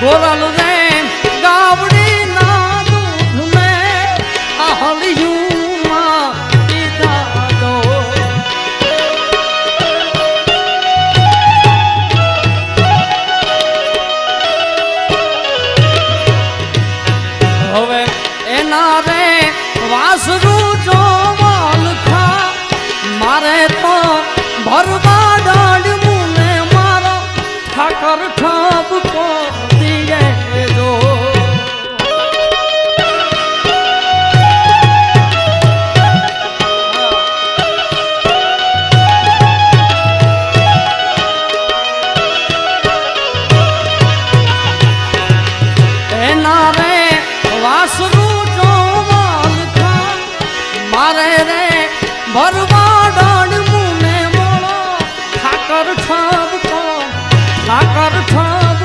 ગોરલ રે ગાવડી ના દૂધ મે આ હળિયું પીધા દો. હવે એના રે વાસરું જો